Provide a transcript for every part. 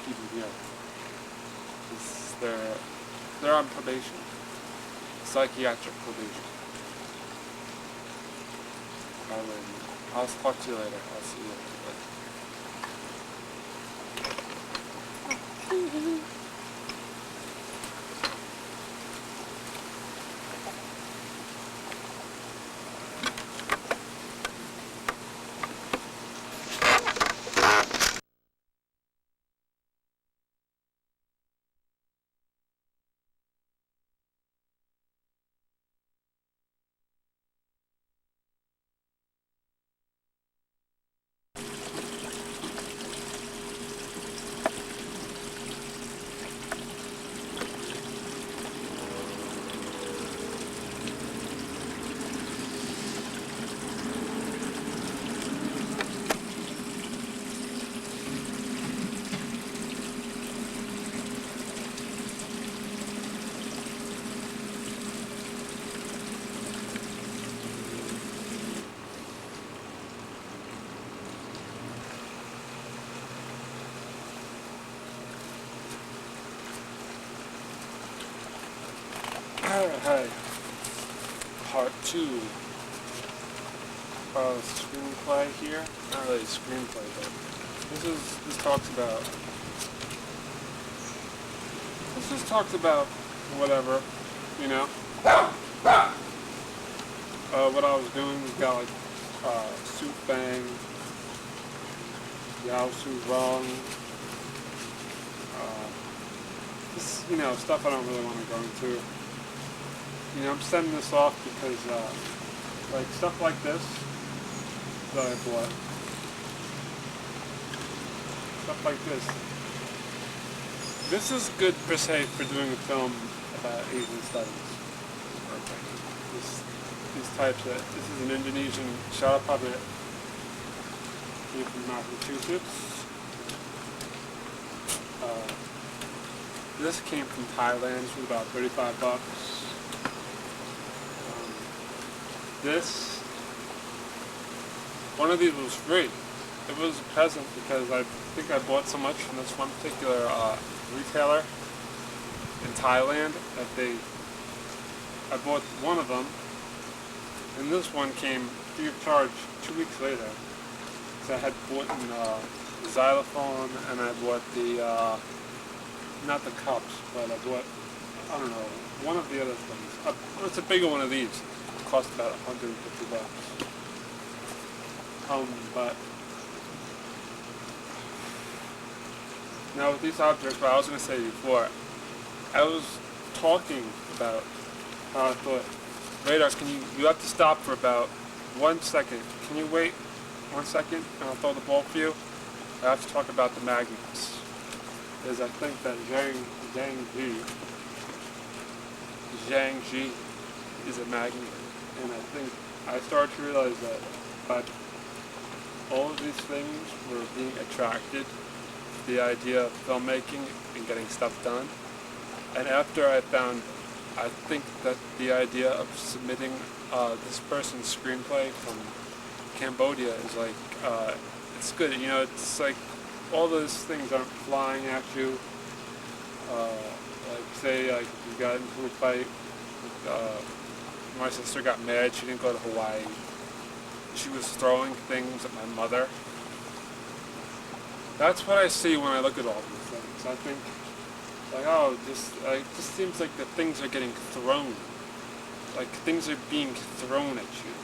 keep them here. They're on probation, psychiatric probation. I'll talk to you later. I'll see you later. Alright, part 2 of screenplay here. Not really screenplay, but this just talks about whatever, you know. What I was doing, we got like Soup Bang, Yao Su Rong, just, you know, stuff I don't really want to go into. You know, I'm sending this off because, like, stuff like this that I bought. Stuff like this. This is good, per se, for doing a film about Asian studies. These types of, this is an Indonesian shadow puppet. Came from Massachusetts. This came from Thailand. It was about $35. One of these was free. It was a present because I think I bought so much from this one particular retailer in Thailand that I bought one of them, and this one came free of charge 2 weeks later. So I had bought the xylophone, and I bought not the cups, but I bought, I don't know, one of the other things. It's a bigger one of these. It cost about $150. But now with these objects, what I was going to say before, I was talking about how I thought, Radar, you have to stop for about 1 second. Can you wait 1 second and I'll throw the ball for you? I have to talk about the magnets. Because I think that Zhang Ji is a magnet. And I think I started to realize that by all of these things were being attracted to the idea of filmmaking and getting stuff done. And after I think that the idea of submitting this person's screenplay from Cambodia is like, it's good. You know, it's like all those things aren't flying at you. Like say, like you got into a fight. My sister got mad. She didn't go to Hawaii. She was throwing things at my mother. That's what I see when I look at all these things. I think, like, oh, it just seems like the things are getting thrown. Like things are being thrown at you.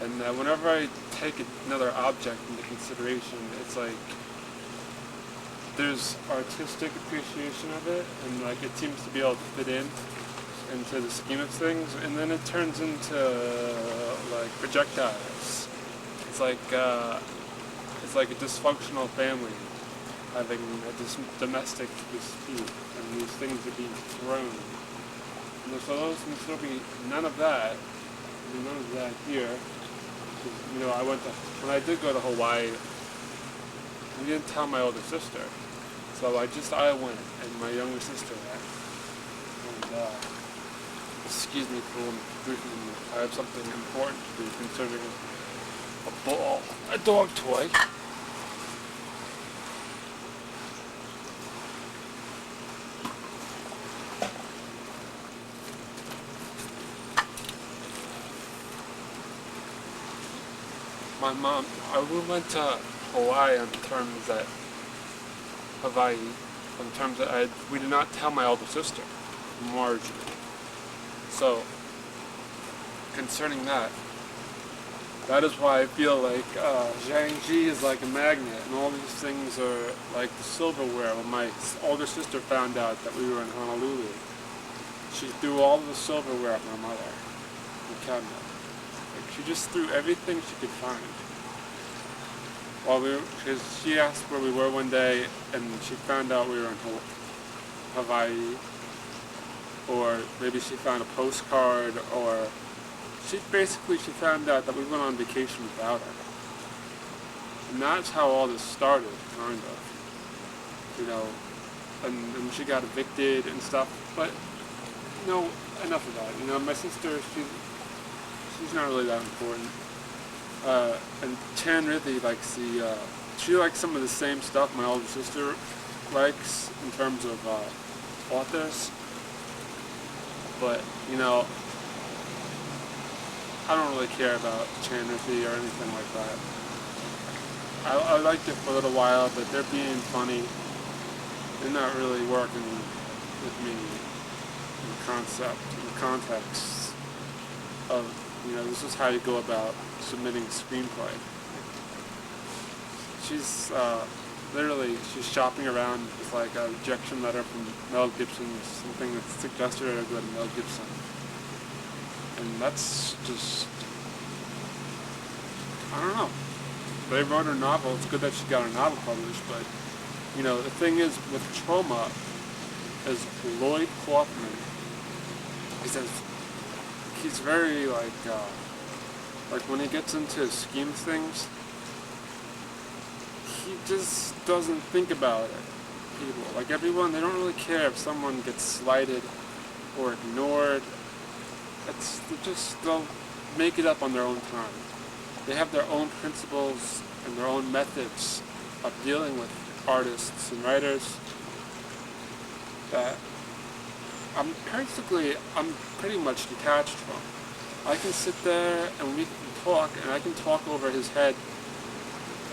And whenever I take another object into consideration, it's like there's artistic appreciation of it, and like it seems to be able to fit into the scheme of things, and then it turns into like projectiles. It's like a dysfunctional family having a domestic dispute, and these things are being thrown. And so those can still be none of that here. You know, when I did go to Hawaii, we didn't tell my older sister, so I went, and my younger sister went. And excuse me for briefing you. I have something important to do concerning a ball, a dog toy. my mom, we went to Hawaii on terms that Hawaii, on terms that we did not tell my older sister, Marjorie. So, concerning that, that is why I feel like Zhangji is like a magnet, and all these things are like the silverware. When my older sister found out that we were in Honolulu, she threw all the silverware at my mother, the cabinet. Like, she just threw everything she could find. Because she asked where we were one day, and she found out we were in Hawaii, or maybe she found a postcard, or she found out that we went on vacation without her. And that's how all this started, kind of. You know, and she got evicted and stuff, but, you know, enough of that. You know, my sister, she's not really that important. And Chan really likes she likes some of the same stuff my older sister likes in terms of authors. But, you know, I don't really care about Chan Rithi or anything like that. I liked it for a little while, but they're being funny. They're not really working with me in the context of, you know, this is how you go about submitting a screenplay. She's she's shopping around with like a rejection letter from Mel Gibson, something that suggested her to go to Mel Gibson. And that's just, I don't know. They wrote her novel. It's good that she got her novel published, but, you know, the thing is with Troma, is Lloyd Kaufman, he's very like when he gets into his scheme things, he just doesn't think about it. People, like everyone, they don't really care if someone gets slighted or ignored. They'll make it up on their own time. They have their own principles and their own methods of dealing with artists and writers that I'm pretty much detached from. I can sit there and we can talk, and I can talk over his head,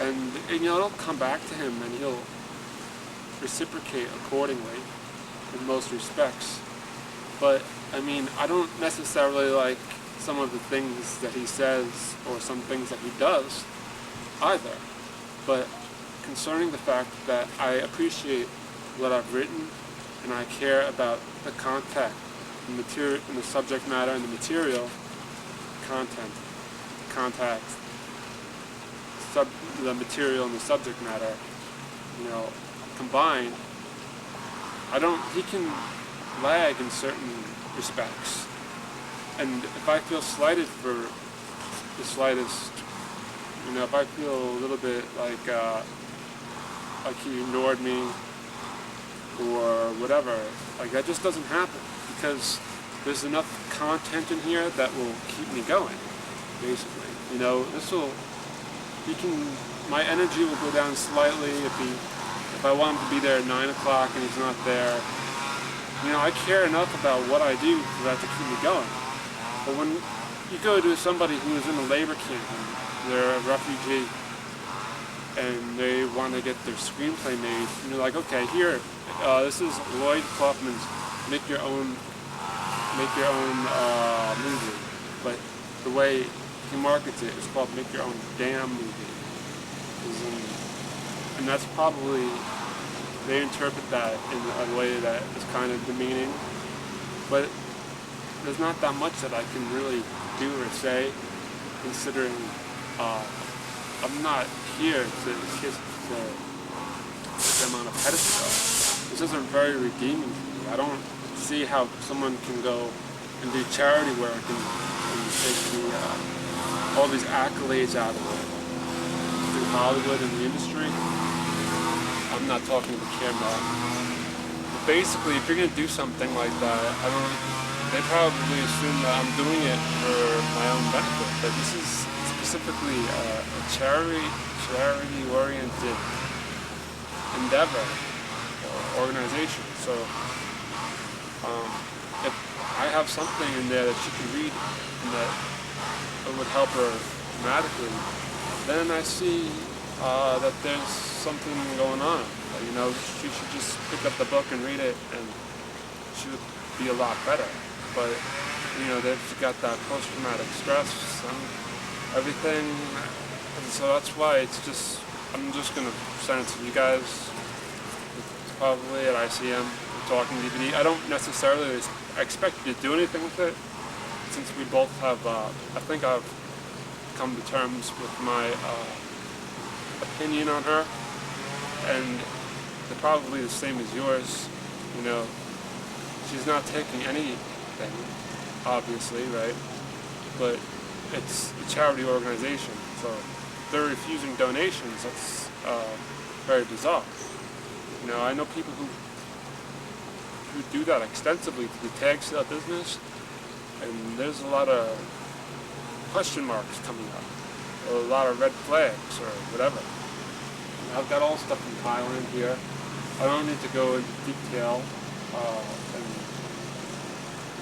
and you know, it'll come back to him and he'll reciprocate accordingly in most respects. But I mean, I don't necessarily like some of the things that he says or some things that he does either. But concerning the fact that I appreciate what I've written and I care about the content, the material, and the subject matter and the material, the material and the subject matter, you know, combined, he can lag in certain respects. And if I feel slighted for the slightest, you know, if I feel a little bit like he ignored me or whatever, like that just doesn't happen, because there's enough content in here that will keep me going, basically. You know, my energy will go down slightly if I want him to be there at 9 o'clock and he's not there. You know, I care enough about what I do for that to keep me going. But when you go to somebody who is in a labor camp and they're a refugee and they want to get their screenplay made, and you're like, okay, here, this is Lloyd Kaufman's make your own movie, but the way he markets it is called Make Your Own Damn Movie. And that's probably, they interpret that in a way that is kind of demeaning, but there's not that much that I can really do or say, considering I'm not here to kiss them on a pedestal. This isn't very redeeming to me. I don't see how someone can go and do charity work and take all these accolades out of it through Hollywood and the industry. I'm not talking to the camera. But basically, if you're going to do something like that, they probably assume that I'm doing it for my own benefit. But this is specifically a charity-oriented endeavor or organization. So if I have something in there that she can read and that it would help her dramatically, then I see that there's something going on. You know, she should just pick up the book and read it, and she would be a lot better. But you know, they've got that post-traumatic stress and everything, and so that's why I'm just gonna send it to you guys. It's probably at ICM Talking DVD. I don't necessarily expect you to do anything with it, since we both have. I think I've come to terms with my opinion on her, and they're probably the same as yours. You know, she's not taking anything, obviously, right? But it's a charity organization, so they're refusing donations. That's very bizarre. You know, I know people who do that extensively to the tag sale business, and there's a lot of question marks coming up, or a lot of red flags, or whatever. I've got all stuff in Thailand here. I don't need to go into detail and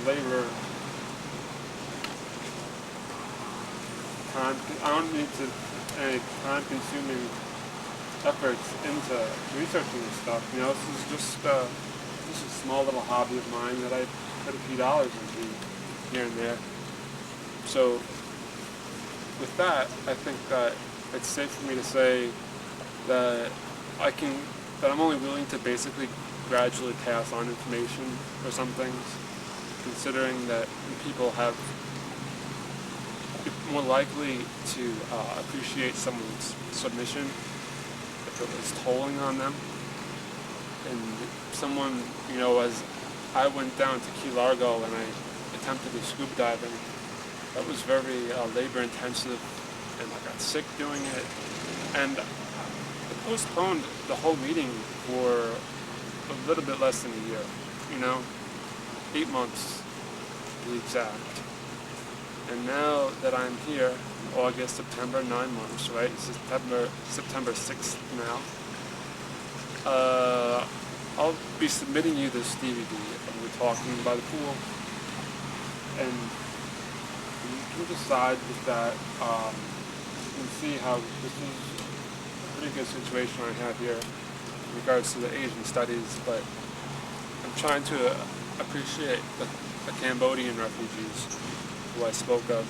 labor time. I don't need to any time-consuming efforts into researching this stuff. You know, this is just a small little hobby of mine that I put a few dollars into here and there. So with that, I think that it's safe for me to say that I'm only willing to basically gradually pass on information for some things, considering that people have more likely to appreciate someone's submission if it was tolling on them. And someone, you know, as I went down to Key Largo and I attempted to scuba diving, that was very labor intensive, and I got sick doing it, and I postponed the whole meeting for a little bit less than a year, you know, 8 months to be exact. And now that I'm here, August, September, 9 months, right? September 6th now. I'll be submitting you this DVD of me talking by the pool, and you can decide with that. You can see how this is a pretty good situation I have here in regards to the Asian studies, but I'm trying to appreciate the Cambodian refugees who I spoke of,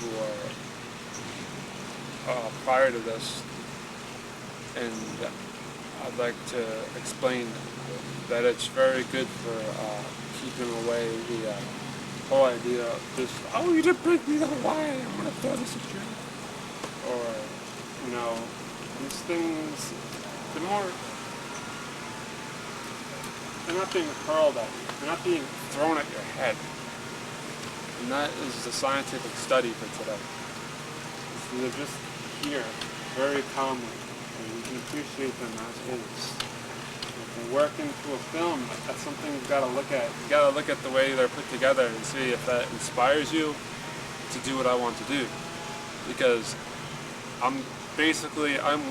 who are prior to this, and I'd like to explain that it's very good for keeping away the whole idea of just, oh, you didn't bring me to Hawaii, I'm going to throw this at you. Or, you know, these things, they're not being hurled at you, they're not being thrown at your head. And that is the scientific study for today. So they're just here, very calmly, and you can appreciate them as is. If they work into a film, that's something you've got to look at. You've got to look at the way they're put together and see if that inspires you to do what I want to do. Because I'm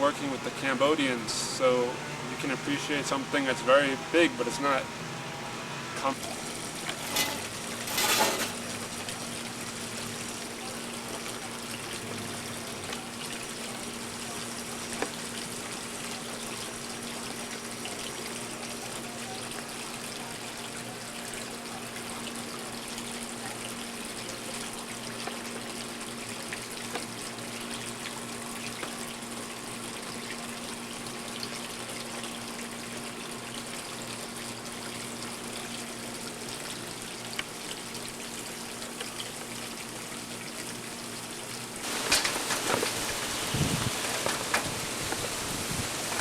working with the Cambodians, so you can appreciate something that's very big, but it's not comfortable.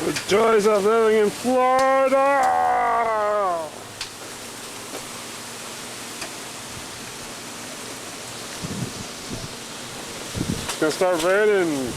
The joys of living in Florida! It's gonna start raining.